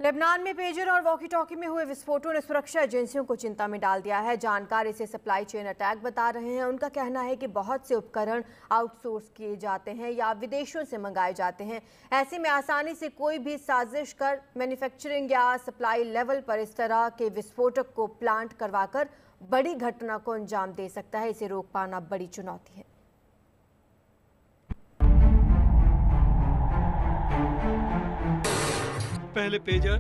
Lebanon में pager और walkie talkie में हुए विस्फोटों ने सुरक्षा एजेंसियों को चिंता में डाल दिया है। जानकार इसे सप्लाई चेन अटैक बता रहे हैं। उनका कहना है कि बहुत से उपकरण आउटसोर्स किए जाते हैं या विदेशों से मंगाए जाते हैं। ऐसे में आसानी से कोई भी साजिश कर मैन्युफैक्चरिंग या सप्लाई लेवल पर इस तरह के विस्फोटक को प्लांट करवाकर बड़ी घटना को अंजाम दे सकता है। इसे रोक पाना बड़ी चुनौती है। पहले पेजर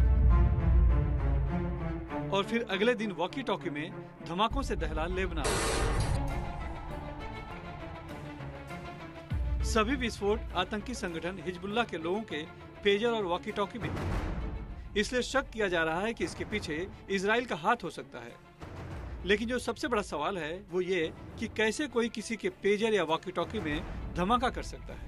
और फिर अगले दिन वॉकी टॉकी में धमाकों से दहला लेबनान। सभी विस्फोट आतंकी संगठन हिजबुल्लाह के लोगों के पेजर और वॉकी टॉकी में, इसलिए शक किया जा रहा है कि इसके पीछे इजराइल का हाथ हो सकता है। लेकिन जो सबसे बड़ा सवाल है वो ये कि कैसे कोई किसी के पेजर या वॉकी टॉकी में धमाका कर सकता है।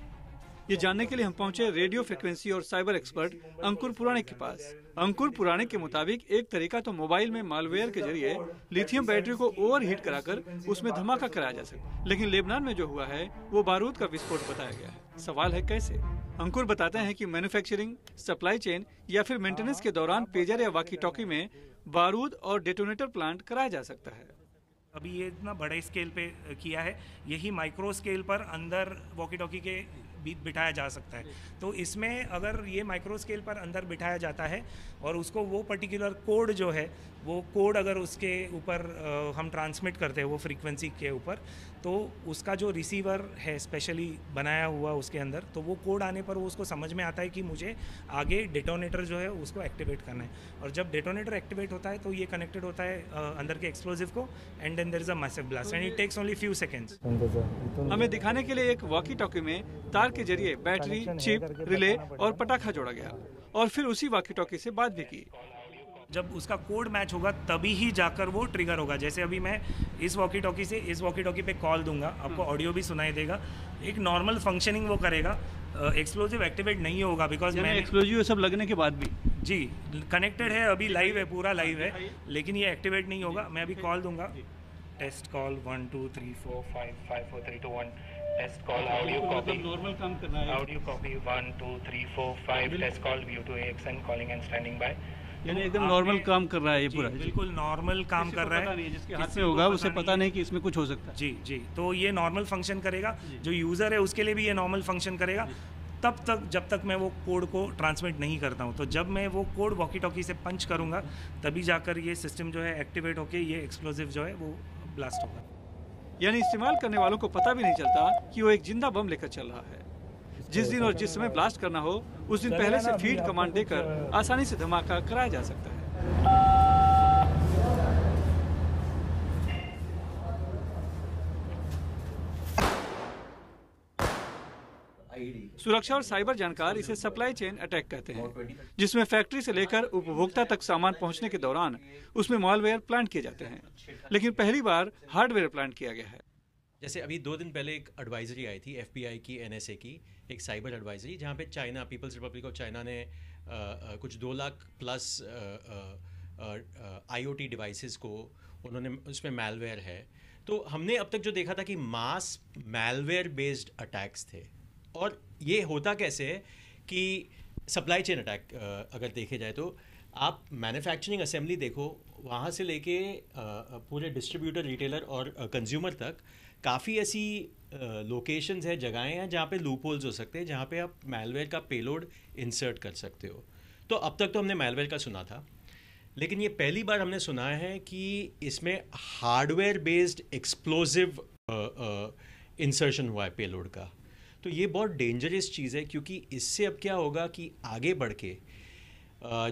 ये जानने के लिए हम पहुंचे रेडियो फ्रिक्वेंसी और साइबर एक्सपर्ट अंकुर पुराणिक के पास। अंकुर पुराणिक के मुताबिक एक तरीका तो मोबाइल में मालवेयर के जरिए लिथियम बैटरी को ओवरहीट कराकर उसमें धमाका कराया जा सकता, लेकिन लेबनान में जो हुआ है वो बारूद का विस्फोट बताया गया है। सवाल है कैसे। अंकुर बताते हैं कि मैन्युफैक्चरिंग, सप्लाई चेन या फिर मेंटेनेंस के दौरान पेजर या वॉकी टॉकी में बारूद और डेटोनेटर प्लांट कराया जा सकता है। अभी ये इतना बड़े स्केल पे किया है, यही माइक्रो स्केल पर अंदर वॉकी टॉकी के बिठाया जा सकता है। तो इसमें अगर ये माइक्रो स्केल पर अंदर बिठाया जाता है और उसको वो पर्टिकुलर कोड जो है वो कोड अगर उसके ऊपर हम ट्रांसमिट करते हैं वो फ्रीक्वेंसी के ऊपर, तो उसका जो रिसीवर है स्पेशली बनाया हुआ उसके अंदर, तो वो कोड आने पर वो उसको समझ में आता है कि मुझे आगे डेटोनेटर जो है उसको एक्टिवेट करना है। और जब डेटोनेटर एक्टिवेट होता है तो ये कनेक्टेड होता है अंदर के एक्सप्लोजिव को, and then there is a massive blast and it takes only few seconds. हमें दिखाने के लिए एक वॉकी टॉकी में तार के जरिए बैटरी, चिप, रिले और पटाखा जोड़ा गया और फिर उसी वॉकी टॉकी से बात भी की। जब उसका कोड मैच होगा तभी ही जाकर वो ट्रिगर होगा। जैसे अभी मैं इस वॉकी टॉकी से इस वॉकी टॉकी पे कॉल दूंगा, आपको ऑडियो भी सुनाई देगा, एक नॉर्मल फंक्शनिंग वो करेगा। एक्सप्लोजिव एक्टिवेट नहीं होगा बिकॉज मैं एक्सप्लोजिव सब लगने के बाद भी जी कनेक्टेड है, अभी लाइव है, पूरा लाइव है, लेकिन ये एक्टिवेट नहीं होगा। मैं अभी कॉल दूंगा, test call 1 2 3 4 5 5 4 3 2 1 test call, audio copy, normal काम कर रहा है, audio copy 1 2 3 4 5 test call view to AXN calling and standing by. यानी एकदम नॉर्मल काम कर रहा है ये पूरा, बिल्कुल नॉर्मल काम कर रहा है। जिसके हाथ में होगा उसे पता नहीं कि इसमें कुछ हो सकता है। जी जी, तो ये नॉर्मल फंक्शन करेगा, जो यूज़र है उसके लिए भी ये नॉर्मल फंक्शन करेगा तब तक जब तक मैं वो कोड को ट्रांसमिट नहीं करता हूँ। तो जब मैं वो कोड वॉकी टॉकी से पंच करूँगा तभी जाकर ये सिस्टम जो है एक्टिवेट होकर ये एक्सप्लोजिव जो है वो ब्लास्ट होगा। यानी इस्तेमाल करने वालों को पता भी नहीं चलता कि वो एक जिंदा बम लेकर चल रहा है। जिस दिन और जिस समय ब्लास्ट करना हो उस दिन पहले से फीड कमांड देकर आसानी से धमाका कराया जा सकता है। सुरक्षा और साइबर जानकार इसे सप्लाई चेन अटैक कहते हैं, जिसमें फैक्ट्री से लेकर उपभोक्ता तक सामान पहुंचने के दौरान उसमें मालवेयर प्लांट किए जाते हैं, लेकिन पहली बार हार्डवेयर प्लांट किया गया है। जैसे अभी 2 दिन पहले एक एडवाइजरी आई थी FBI की, NSA की, एक साइबर एडवाइजरी, जहाँ पे China, people's republic of China ने कुछ 2 लाख प्लस IoT डिवाइसेस को उन्होंने, उसमें मैलवेयर है। तो हमने अब तक जो देखा था कि मास मैलवेयर बेस्ड अटैक्स थे, और ये होता कैसे है कि सप्लाई चेन अटैक अगर देखे जाए तो आप मैन्युफैक्चरिंग असेंबली देखो, वहाँ से लेके पूरे डिस्ट्रीब्यूटर, रिटेलर और कंज्यूमर तक काफ़ी ऐसी लोकेशंस है, जगहें हैं जहाँ पे लूप होल्स हो सकते हैं, जहाँ पे आप मैलवेयर का पेलोड इंसर्ट कर सकते हो। तो अब तक तो हमने मैलवेयर का सुना था, लेकिन ये पहली बार हमने सुना है कि इसमें हार्डवेयर बेस्ड एक्सप्लोजिव इंसर्शन हुआ है पेलोड का। तो ये बहुत डेंजरस चीज़ है, क्योंकि इससे अब क्या होगा कि आगे बढ़ के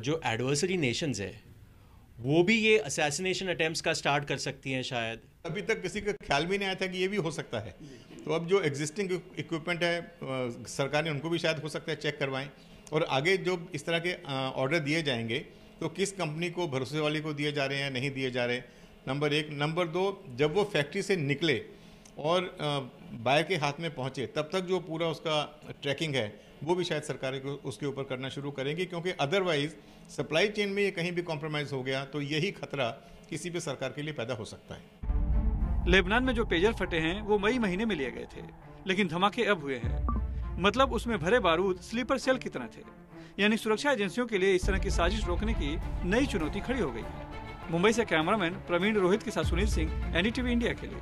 जो एडवर्सरी नेशंस है वो भी ये असैसिनेशन अटेम्प्ट्स का स्टार्ट कर सकती हैं शायद। अभी तक किसी का ख्याल भी नहीं आया था कि ये भी हो सकता है। तो अब जो एग्जिस्टिंग इक्विपमेंट है सरकार ने उनको भी शायद हो सकता है चेक करवाएं, और आगे जो इस तरह के ऑर्डर दिए जाएंगे तो किस कंपनी को, भरोसे वाली को दिए जा रहे हैं, नहीं दिए जा रहे, नंबर 1। नंबर 2, जब वो फैक्ट्री से निकले और बायर के हाथ में पहुंचे तब तक जो पूरा उसका ट्रैकिंग है वो भी शायद सरकारें उसके ऊपर करना शुरू करेंगी, क्योंकि अदरवाइज सप्लाई चेन में ये कहीं भी कॉम्प्रोमाइज़ हो गया तो यही खतरा किसी भी सरकार के लिए पैदा हो सकता है। लेबनान में जो पेजर फटे हैं वो मई महीने में लिए गए थे, लेकिन धमाके अब हुए हैं। मतलब उसमें भरे बारूद स्लीपर सेल की तरह थे। यानी सुरक्षा एजेंसियों के लिए इस तरह की साजिश रोकने की नई चुनौती खड़ी हो गई है। मुंबई से कैमरामैन प्रवीण रोहित के साथ सुनील सिंह, एनडीटीवी इंडिया के लिए।